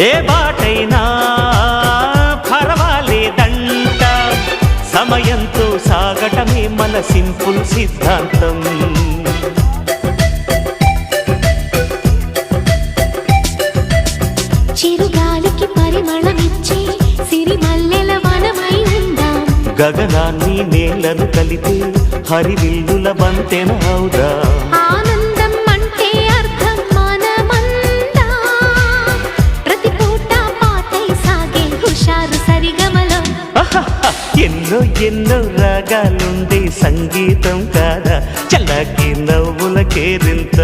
ఏ బాటైనా పర్వాలేదంట, సమయంతో సాగటమే మన సింపుల్ సిద్ధాంతం. చిరుగాలికి పరిమళమిచ్చే సిరిమల్లెల వనమై ఉందాం, గగనాన్ని నేలను కలిపే హరివిల్లుల బంతెన అవుదాం. ఆనందం అంటే అర్థం మనమందా, ప్రతి పూట పాటై సాగే హుషారు సరిగమలో. ఎన్నో ఎన్నో రాగాలుండే సంగీతం కాదా, చల్లకి నవ్వుల కేరింత.